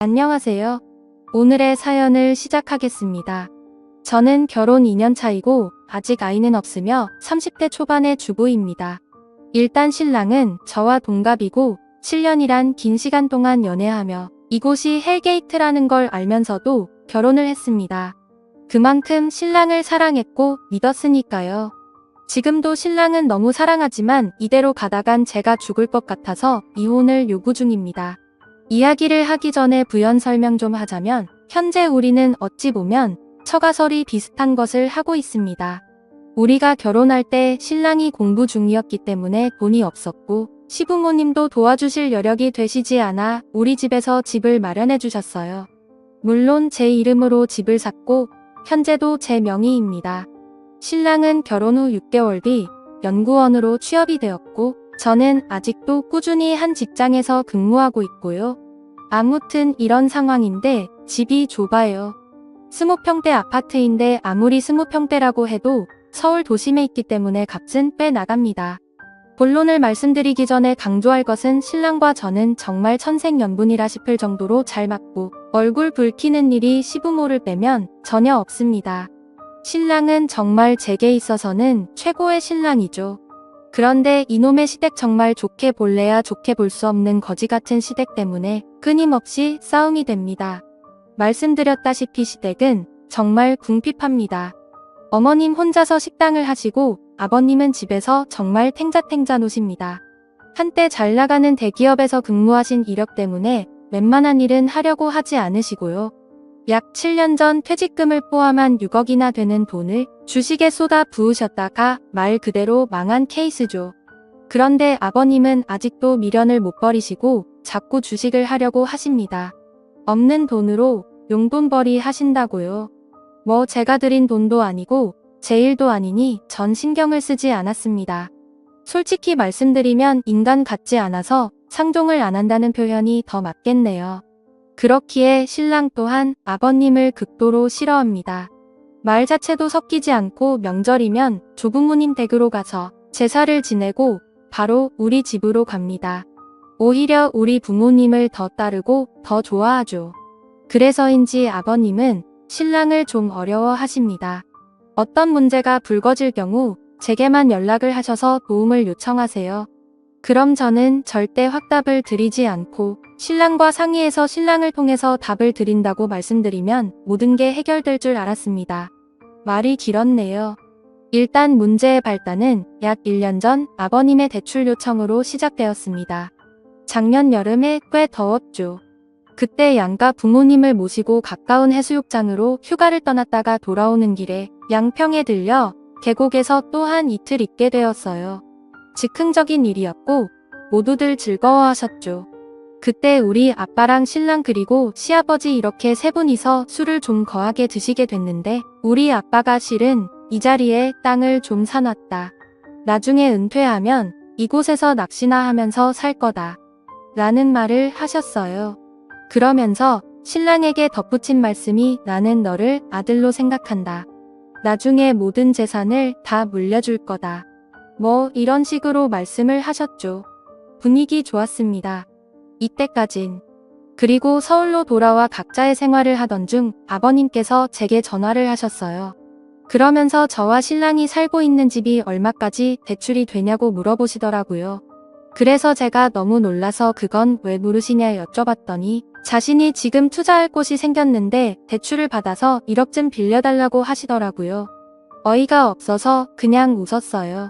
안녕하세요. 오늘의 사연을 시작하겠습니다. 저는 결혼 2년 차이고 아직 아이는 없으며 30대 초반의 주부입니다. 일단 신랑은 저와 동갑이고 7년이란 긴 시간 동안 연애하며 이곳이 헬게이트라는 걸 알면서도 결혼을 했습니다. 그만큼 신랑을 사랑했고 믿었으니까요. 지금도 신랑은 너무 사랑하지만 이대로 가다간 제가 죽을 것 같아서 이혼을 요구 중입니다. 이야기를 하기 전에 부연 설명 좀 하자면 현재 우리는 어찌 보면 처가설이 비슷한 것을 하고 있습니다. 우리가 결혼할 때 신랑이 공부 중이었기 때문에 돈이 없었고 시부모님도 도와주실 여력이 되시지 않아 우리 집에서 집을 마련해 주셨어요. 물론 제 이름으로 집을 샀고 현재도 제 명의입니다. 신랑은 결혼 후 6개월 뒤 연구원으로 취업이 되었고 저는 아직도 꾸준히 한 직장에서 근무하고 있고요. 아무튼 이런 상황인데 집이 좁아요. 20평대 아파트인데 아무리 20평대라고 해도 서울 도심에 있기 때문에 값은 꽤 나갑니다. 본론을 말씀드리기 전에 강조할 것은 신랑과 저는 정말 천생연분이라 싶을 정도로 잘 맞고 얼굴 붉히는 일이 시부모를 빼면 전혀 없습니다. 신랑은 정말 제게 있어서는 최고의 신랑이죠. 그런데 이놈의 시댁 정말 좋게 볼래야 좋게 볼 수 없는 거지 같은 시댁 때문에 끊임없이 싸움이 됩니다. 말씀드렸다시피 시댁은 정말 궁핍합니다. 어머님 혼자서 식당을 하시고 아버님은 집에서 정말 탱자탱자 노십니다. 한때 잘 나가는 대기업에서 근무하신 이력 때문에 웬만한 일은 하려고 하지 않으시고요. 약 7년 전 퇴직금을 포함한 6억이나 되는 돈을 주식에 쏟아 부으셨다가 말 그대로 망한 케이스죠. 그런데 아버님은 아직도 미련을 못 버리시고 자꾸 주식을 하려고 하십니다. 없는 돈으로 용돈벌이 하신다고요. 뭐 제가 드린 돈도 아니고 제 일도 아니니 전 신경을 쓰지 않았습니다. 솔직히 말씀드리면 인간 같지 않아서 상종을 안 한다는 표현이 더 맞겠네요. 그렇기에 신랑 또한 아버님을 극도로 싫어합니다. 말 자체도 섞이지 않고 명절이면 조부모님 댁으로 가서 제사를 지내고 바로 우리 집으로 갑니다. 오히려 우리 부모님을 더 따르고 더 좋아하죠. 그래서인지 아버님은 신랑을 좀 어려워하십니다. 어떤 문제가 불거질 경우 제게만 연락을 하셔서 도움을 요청하세요. 그럼 저는 절대 확답을 드리지 않고 신랑과 상의해서 신랑을 통해서 답을 드린다고 말씀드리면 모든 게 해결될 줄 알았습니다. 말이 길었네요. 일단 문제의 발단은 약 1년 전 아버님의 대출 요청으로 시작되었습니다. 작년 여름에 꽤 더웠죠. 그때 양가 부모님을 모시고 가까운 해수욕장으로 휴가를 떠났다가 돌아오는 길에 양평에 들려 계곡에서 또 한 이틀 있게 되었어요. 즉흥적인 일이었고 모두들 즐거워하셨죠. 그때 우리 아빠랑 신랑 그리고 시아버지 이렇게 세 분이서 술을 좀 거하게 드시게 됐는데 우리 아빠가 실은 이 자리에 땅을 좀 사놨다. 나중에 은퇴하면 이곳에서 낚시나 하면서 살 거다. 라는 말을 하셨어요. 그러면서 신랑에게 덧붙인 말씀이 나는 너를 아들로 생각한다. 나중에 모든 재산을 다 물려줄 거다. 뭐 이런 식으로 말씀을 하셨죠. 분위기 좋았습니다. 이때까진. 그리고 서울로 돌아와 각자의 생활을 하던 중 아버님께서 제게 전화를 하셨어요. 그러면서 저와 신랑이 살고 있는 집이 얼마까지 대출이 되냐고 물어보시더라고요. 그래서 제가 너무 놀라서 그건 왜 물으시냐 여쭤봤더니 자신이 지금 투자할 곳이 생겼는데 대출을 받아서 1억쯤 빌려달라고 하시더라고요. 어이가 없어서 그냥 웃었어요.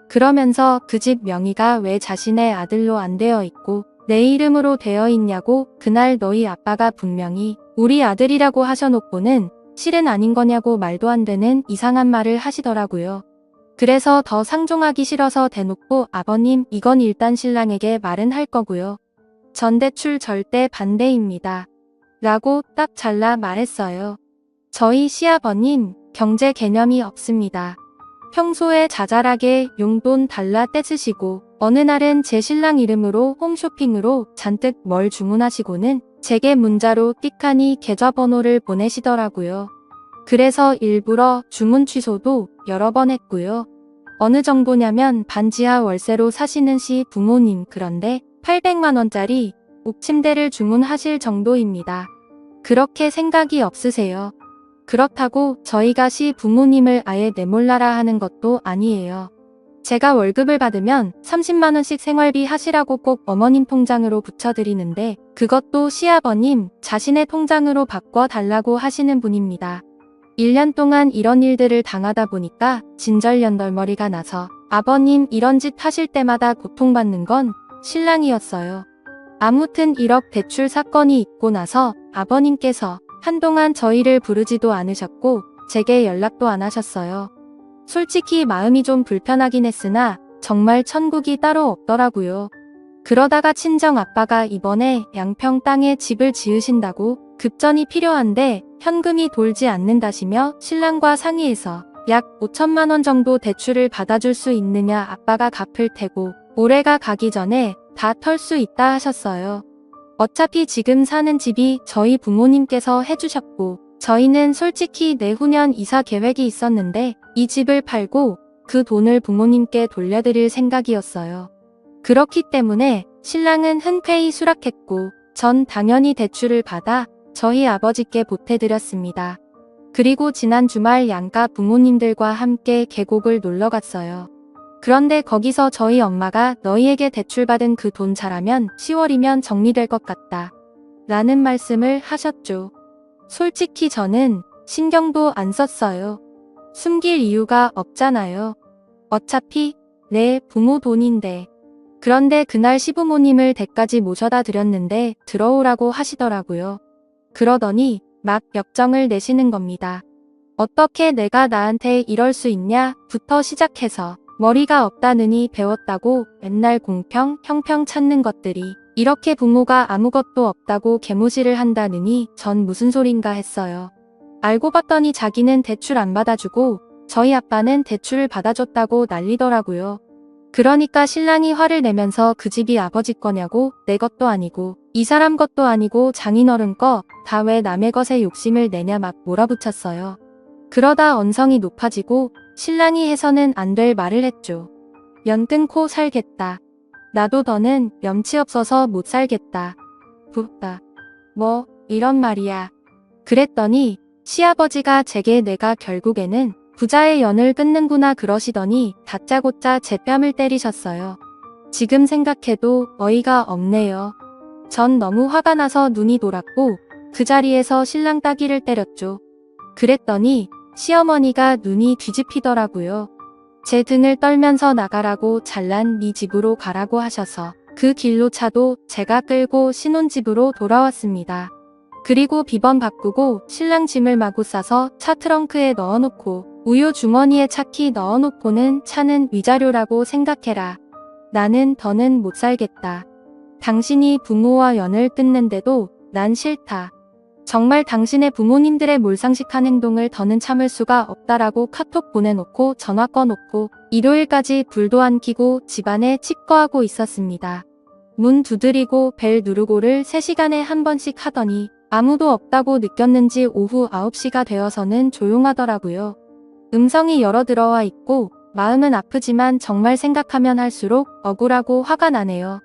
그러면서 그 집 명의가 왜 자신의 아들로 안 되어 있고 내 이름으로 되어 있냐고 그날 너희 아빠가 분명히 우리 아들이라고 하셔놓고는 실은 아닌 거냐고 말도 안 되는 이상한 말을 하시더라고요. 그래서 더 상종하기 싫어서 대놓고 아버님 이건 일단 신랑에게 말은 할 거고요. 전대출 절대 반대입니다. 라고 딱 잘라 말했어요. 저희 시아버님 경제 개념이 없습니다. 평소에 자잘하게 용돈 달라 떼쓰시고 어느 날은 제 신랑 이름으로 홈쇼핑으로 잔뜩 뭘 주문하시고는 제게 문자로 띡하니 계좌번호를 보내시더라고요. 그래서 일부러 주문 취소도 여러 번 했고요. 어느 정도냐면 반지하 월세로 사시는 시 부모님 그런데 800만 원짜리 옥침대를 주문하실 정도입니다. 그렇게 생각이 없으세요? 그렇다고 저희가 시부모님을 아예 내몰라라 하는 것도 아니에요. 제가 월급을 받으면 30만 원씩 생활비 하시라고 꼭 어머님 통장으로 붙여드리는데 그것도 시아버님 자신의 통장으로 바꿔달라고 하시는 분입니다. 1년 동안 이런 일들을 당하다 보니까 진절연덜머리가 나서 아버님 이런 짓 하실 때마다 고통받는 건 신랑이었어요. 아무튼 1억 대출 사건이 있고 나서 아버님께서 한동안 저희를 부르지도 않으셨고 제게 연락도 안 하셨어요. 솔직히 마음이 좀 불편하긴 했으나 정말 천국이 따로 없더라고요. 그러다가 친정 아빠가 이번에 양평 땅에 집을 지으신다고 급전이 필요한데 현금이 돌지 않는다시며 신랑과 상의해서 약 5천만 원 정도 대출을 받아줄 수 있느냐 아빠가 갚을 테고 올해가 가기 전에 다 털 수 있다 하셨어요. 어차피 지금 사는 집이 저희 부모님께서 해주셨고 저희는 솔직히 내후년 이사 계획이 있었는데 이 집을 팔고 그 돈을 부모님께 돌려드릴 생각이었어요. 그렇기 때문에 신랑은 흔쾌히 수락했고 전 당연히 대출을 받아 저희 아버지께 보태드렸습니다. 그리고 지난 주말 양가 부모님들과 함께 계곡을 놀러 갔어요. 그런데 거기서 저희 엄마가 너희에게 대출받은 그 돈 잘하면 10월이면 정리될 것 같다 라는 말씀을 하셨죠. 솔직히 저는 신경도 안 썼어요. 숨길 이유가 없잖아요. 어차피 내 부모 돈인데. 그런데 그날 시부모님을 댁까지 모셔다 드렸는데 들어오라고 하시더라고요. 그러더니 막 역정을 내시는 겁니다. 어떻게 내가 나한테 이럴 수 있냐 부터 시작해서 머리가 없다느니 배웠다고 맨날 공평, 형평 찾는 것들이 이렇게 부모가 아무것도 없다고 개무시를 한다느니 전 무슨 소린가 했어요. 알고 봤더니 자기는 대출 안 받아주고 저희 아빠는 대출을 받아줬다고 난리더라고요. 그러니까 신랑이 화를 내면서 그 집이 아버지 거냐고 내 것도 아니고 이 사람 것도 아니고 장인어른 거 다 왜 남의 것에 욕심을 내냐 막 몰아붙였어요. 그러다 언성이 높아지고 신랑이 해서는 안 될 말을 했죠. 연 끊고 살겠다. 나도 더는 염치 없어서 못 살겠다. 부다. 뭐 이런 말이야. 그랬더니 시아버지가 제게 내가 결국에는 부자의 연을 끊는구나 그러시더니 다짜고짜 제 뺨을 때리셨어요. 지금 생각해도 어이가 없네요. 전 너무 화가 나서 눈이 돌았고 그 자리에서 신랑 따귀를 때렸죠. 그랬더니 시어머니가 눈이 뒤집히더라고요. 제 등을 떨면서 나가라고 잘난 네 집으로 가라고 하셔서 그 길로 차도 제가 끌고 신혼집으로 돌아왔습니다. 그리고 비번 바꾸고 신랑 짐을 마구 싸서 차 트렁크에 넣어놓고 우유 주머니에 차키 넣어놓고는 차는 위자료라고 생각해라. 나는 더는 못 살겠다. 당신이 부모와 연을 끊는데도 난 싫다. 정말 당신의 부모님들의 몰상식한 행동을 더는 참을 수가 없다라고 카톡 보내놓고 전화 꺼놓고 일요일까지 불도 안 켜고 집안에 칩거하고 있었습니다. 문 두드리고 벨 누르고를 3시간에 한 번씩 하더니 아무도 없다고 느꼈는지 오후 9시가 되어서는 조용하더라고요. 음성이 여러 들어와 있고 마음은 아프지만 정말 생각하면 할수록 억울하고 화가 나네요.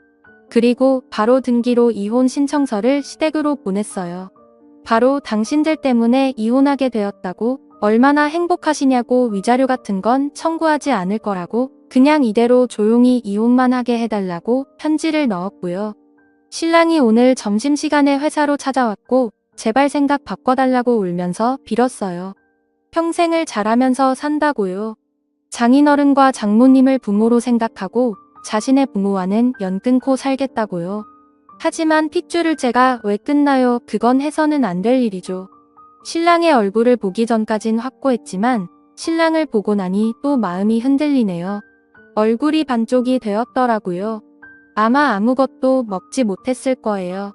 그리고 바로 등기로 이혼 신청서를 시댁으로 보냈어요. 바로 당신들 때문에 이혼하게 되었다고 얼마나 행복하시냐고 위자료 같은 건 청구하지 않을 거라고 그냥 이대로 조용히 이혼만 하게 해달라고 편지를 넣었고요. 신랑이 오늘 점심시간에 회사로 찾아왔고 제발 생각 바꿔달라고 울면서 빌었어요. 평생을 잘하면서 산다고요. 장인어른과 장모님을 부모로 생각하고 자신의 부모와는 연 끊고 살겠다고요. 하지만 핏줄을 제가 왜 끊나요? 그건 해서는 안 될 일이죠. 신랑의 얼굴을 보기 전까진 확고했지만 신랑을 보고 나니 또 마음이 흔들리네요. 얼굴이 반쪽이 되었더라고요. 아마 아무것도 먹지 못했을 거예요.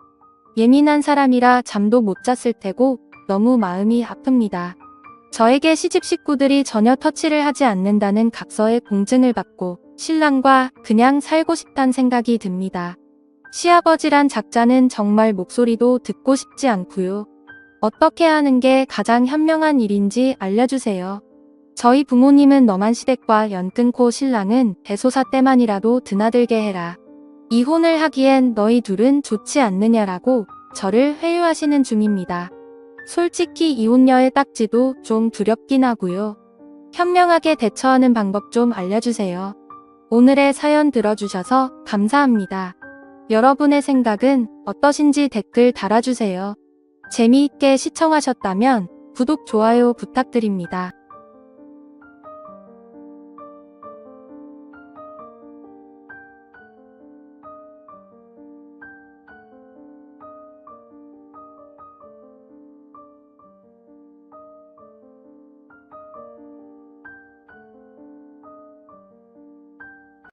예민한 사람이라 잠도 못 잤을 테고 너무 마음이 아픕니다. 저에게 시집 식구들이 전혀 터치를 하지 않는다는 각서의 공증을 받고 신랑과 그냥 살고 싶단 생각이 듭니다. 시아버지란 작자는 정말 목소리도 듣고 싶지 않고요. 어떻게 하는 게 가장 현명한 일인지 알려주세요. 저희 부모님은 너만 시댁과 연 끊고 신랑은 대소사 때만이라도 드나들게 해라. 이혼을 하기엔 너희 둘은 좋지 않느냐라고 저를 회유하시는 중입니다. 솔직히 이혼녀의 딱지도 좀 두렵긴 하고요. 현명하게 대처하는 방법 좀 알려주세요. 오늘의 사연 들어주셔서 감사합니다. 여러분의 생각은 어떠신지 댓글 달아주세요. 재미있게 시청하셨다면 구독, 좋아요 부탁드립니다.